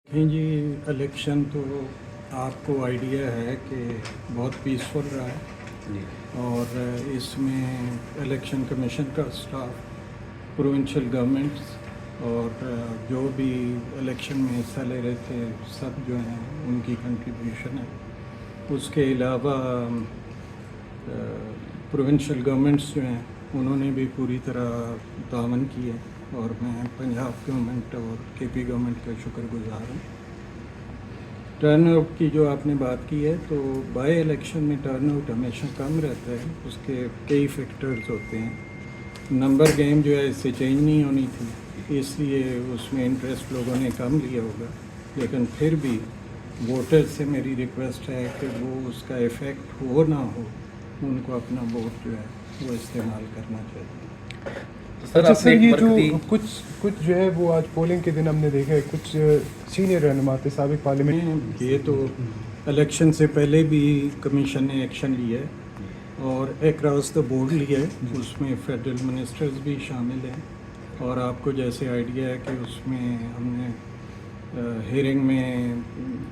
جی election تو آپ کو آئیڈیا ہے کہ بہت پیسفل رہا ہے جی اور اس میں الیکشن کمیشن کا اسٹاف پروونشل گورنمنٹس اور جو بھی الیکشن میں حصہ لے رہے تھے سب جو ہیں ان کی کنٹریبیوشن ہے. اس کے علاوہ پروونشل گورنمنٹس جو ہیں انہوں نے بھی پوری طرح تعاون کیا اور میں پنجاب گورنمنٹ اور کے پی گورنمنٹ کا شکر گزار ہوں. ٹرن آؤٹ کی جو آپ نے بات کی ہے تو بائی الیکشن میں ٹرن آؤٹ ہمیشہ کم رہتا ہے. اس کے کئی فیکٹرز ہوتے ہیں. نمبر گیم جو ہے اس سے چینج نہیں ہونی تھی اس لیے اس میں انٹرسٹ لوگوں نے کم لیا ہوگا، لیکن پھر بھی ووٹرز سے میری ریکویسٹ ہے کہ وہ اس کا ایفیکٹ ہو نہ ہو ان کو اپنا ووٹ جو ہے وہ استعمال کرنا چاہیے. اچھا سر، یہ جو کچھ جو ہے وہ آج پولنگ کے دن ہم نے دیکھا ہے کچھ سینئر رہنما تھے سابق پارلیمنٹ. یہ تو الیکشن سے پہلے بھی کمیشن نے ایکشن لیا ہے اور اکراس دا بورڈ لیا ہے. اس میں فیڈرل منسٹرز بھی شامل ہیں اور آپ کو جیسے آئیڈیا ہے کہ اس میں ہم نے ہیئرنگ میں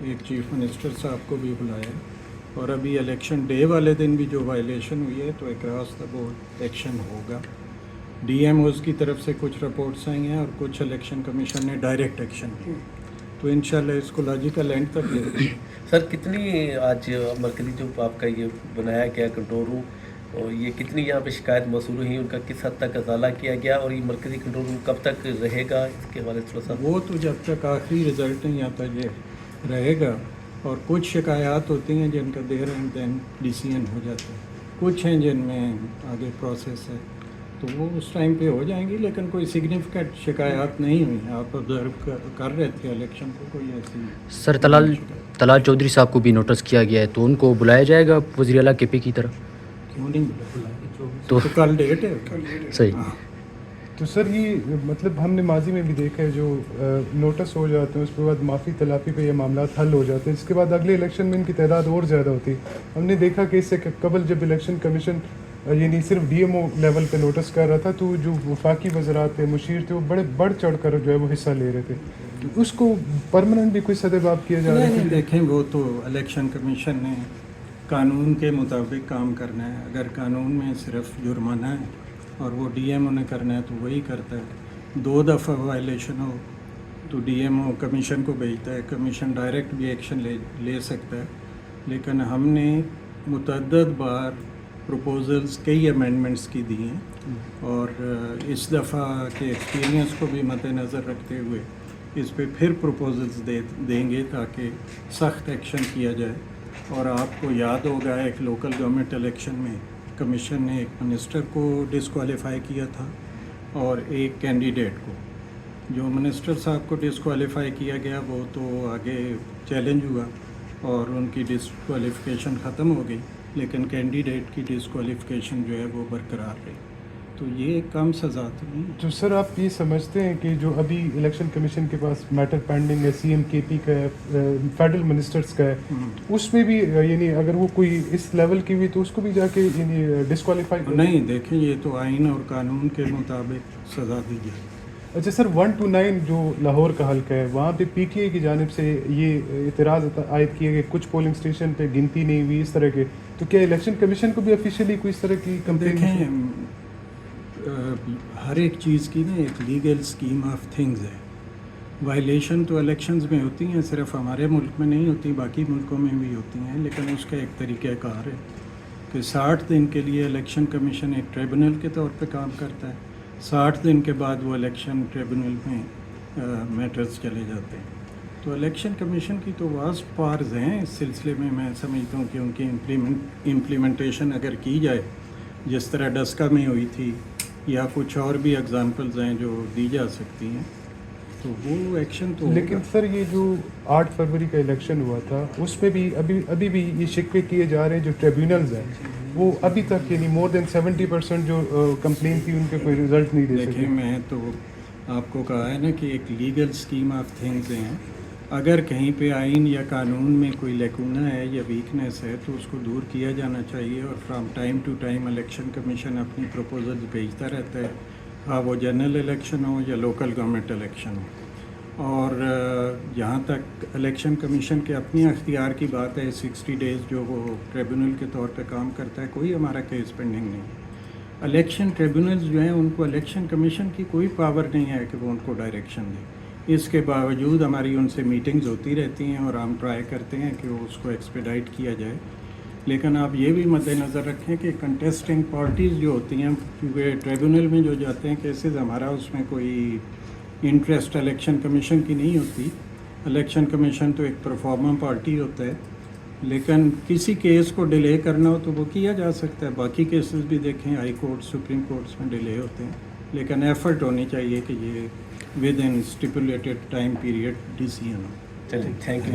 ایک چیف منسٹر صاحب کو بھی بلایا اور ابھی الیکشن ڈے والے دن بھی جو وائلیشن ہوئی ہے تو اکراس دا بورڈ ایکشن ہوگا. ڈی ایم اوز کی طرف سے کچھ رپورٹس آئی ہیں اور کچھ الیکشن کمیشن نے ڈائریکٹ ایکشن لیا تو انشاءاللہ اس کو لاجیکل اینڈ تک لے گا. سر کتنی آج مرکزی جو آپ کا یہ بنایا گیا کنٹرول روم اور یہ کتنی یہاں پہ شکایت موصول ہوئی ان کا کس حد تک ازالہ کیا گیا اور یہ مرکزی کنٹرول روم کب تک رہے گا اس کے حوالے سے تھوڑا سا؟ وہ تو جب تک آخری رزلٹ نہیں آتا یہ رہے گا اور کچھ شکایات ہوتی ہیں جن کا دیر اینڈ دین ڈیسیژن ہو جاتا ہے. کچھ ہیں جن میں آگے پروسیس ہے تو وہ اس ٹائم پہ ہو جائیں گی لیکن کوئی سگنیفیکنٹ شکایات نہیں ہوئی. آپ آبزرو کر رہے تھے الیکشن کو کوئی ایسی. سر طلال چودھری صاحب کو بھی نوٹس کیا گیا ہے تو ان کو بلایا جائے گا وزیر اعلیٰ کے پی کی طرف؟ کیوں نہیں بلایا تو کل ڈیٹ ہے. صحیح. تو سر یہ مطلب ہم نے ماضی میں بھی دیکھا ہے جو نوٹس ہو جاتے ہیں اس کے بعد معافی تلافی پہ یہ معاملات حل ہو جاتے ہیں، اس کے بعد اگلے الیکشن میں ان کی تعداد اور زیادہ ہوتی ہے. ہم نے دیکھا کہ اس سے قبل جب الیکشن کمیشن یعنی صرف ڈی ایم او لیول پہ نوٹس کر رہا تھا تو جو وفاقی وزرات تھے مشیر تھے وہ بڑے بڑھ چڑھ کر جو ہے وہ حصہ لے رہے تھے. اس کو پرماننٹ بھی کوئی سدباب کیا جا رہا ہے؟ دیکھیں وہ تو الیکشن کمیشن نے قانون کے مطابق کام کرنا ہے. اگر قانون میں صرف جرمانہ ہے اور وہ ڈی ایم او نے کرنا ہے تو وہی کرتا ہے. 2 دفعہ وائلیشن ہو تو ڈی ایم او کمیشن کو بھیجتا ہے، کمیشن ڈائریکٹ بھی ایکشن لے سکتا ہے. لیکن ہم نے متعدد بار پروپوزلز کئی امینڈمنٹس کی دی ہیں اور اس دفعہ کے ایکسپیرینس کو بھی مد نظر رکھتے ہوئے اس پہ پھر پروپوزلز دیں گے تاکہ سخت ایکشن کیا جائے. اور آپ کو یاد ہوگا ایک لوکل گورنمنٹ الیکشن میں کمیشن نے ایک منسٹر کو ڈسکوالیفائی کیا تھا اور ایک کینڈیڈیٹ کو. جو منسٹر صاحب کو ڈسکوالیفائی کیا گیا وہ تو آگے چیلنج ہوا اور ان کی ڈسکوالیفیکیشن ختم ہو گئی لیکن کینڈیڈیٹ کی ڈسکوالیفیکیشن جو ہے وہ برقرار رہی. تو یہ کم سزا تو نہیں. تو سر آپ یہ سمجھتے ہیں کہ جو ابھی الیکشن کمیشن کے پاس میٹر پینڈنگ ہے سی ایم کے پی کا ہے فیڈرل منسٹرز کا ہے اس میں بھی یعنی اگر وہ کوئی اس لیول کی ہوئی تو اس کو بھی جا کے یعنی ڈسکوالیفائی نہیں؟ دیکھیں یہ تو آئین اور قانون کے مطابق سزا دی جائے. اچھا سر 1 to 9 جو لاہور کا حلقہ ہے وہاں پہ پی ٹی آئی کی جانب سے یہ اعتراض عائد کیا گیا کچھ پولنگ اسٹیشن پہ گنتی نہیں ہوئی اس طرح کے، تو کیا الیکشن کمیشن کو بھی آفیشیلی کوئی اس طرح کی کمپلین؟ دیکھیں ہر ایک چیز کی نا ایک لیگل اسکیم آف تھنگز ہے. وائلیشن تو الیکشنز میں ہوتی ہیں، صرف ہمارے ملک میں نہیں ہوتی باقی ملکوں میں بھی ہوتی ہیں، لیکن اس کا ایک طریقہ کار ہے کہ 60 دن کے لیے الیکشن کمیشن ایک ٹریبونل کے طور پہ کام کرتا ہے. 60 دن کے بعد وہ الیکشن ٹریبونل میں میٹرز چلے جاتے ہیں. تو الیکشن کمیشن کی تو واسٹ پاورز ہیں اس سلسلے میں. میں سمجھتا ہوں کہ ان کی امپلیمنٹیشن اگر کی جائے جس طرح ڈسکا میں ہوئی تھی یا کچھ اور بھی اگزامپلز ہیں جو دی جا سکتی ہیں تو وہ ایکشن تو. لیکن سر یہ جو 8 فروری کا الیکشن ہوا تھا اس میں بھی ابھی بھی یہ شکوے کیے جا رہے ہیں جو ٹریبیونلز ہیں وہ ابھی تک یعنی مور دین 70% جو کمپلین تھی ان کے کوئی رزلٹ نہیں دے سکے. دیکھیں میں تو آپ کو کہا ہے نا کہ ایک لیگل اسکیم آف تھنگز ہیں. اگر کہیں پہ آئین یا قانون میں کوئی لیکونہ ہے یا ویکنیس ہے تو اس کو دور کیا جانا چاہیے اور from time to time election commission اپنی پروپوزل بھیجتا رہتا ہے، ہاں وہ جنرل الیکشن ہو یا لوکل گورنمنٹ الیکشن ہو. اور جہاں تک الیکشن کمیشن کے اپنی اختیار کی بات ہے 60 ڈیز جو وہ ٹریبونل کے طور پہ کام کرتا ہے، کوئی ہمارا کیس پینڈنگ نہیں۔ الیکشن ٹریبونلز جو ہیں ان کو الیکشن کمیشن کی کوئی پاور نہیں ہے کہ وہ ان کو ڈائریکشن دے۔ اس کے باوجود ہماری ان سے میٹنگز ہوتی رہتی ہیں اور ہم ٹرائی کرتے ہیں کہ وہ اس کو ایکسپیڈائٹ کیا جائے، لیکن آپ یہ بھی مد نظر رکھیں کہ کنٹیسٹنگ پارٹیز جو ہوتی ہیں، کیونکہ ٹریبونل میں جو جاتے ہیں کیسز، ہمارا اس میں کوئی انٹرسٹ الیکشن کمیشن کی نہیں ہوتی۔ الیکشن کمیشن تو ایک پرفارمر پارٹی ہوتا ہے، لیکن کسی کیس کو ڈیلے کرنا ہو تو وہ کیا جا سکتا ہے۔ باقی کیسز بھی دیکھیں، ہائی کورٹ، سپریم کورٹس میں ڈیلے ہوتے ہیں، لیکن ایفرٹ ہونی چاہیے کہ یہ within stipulated time period decision ہو۔ چلیے، تھینک یو۔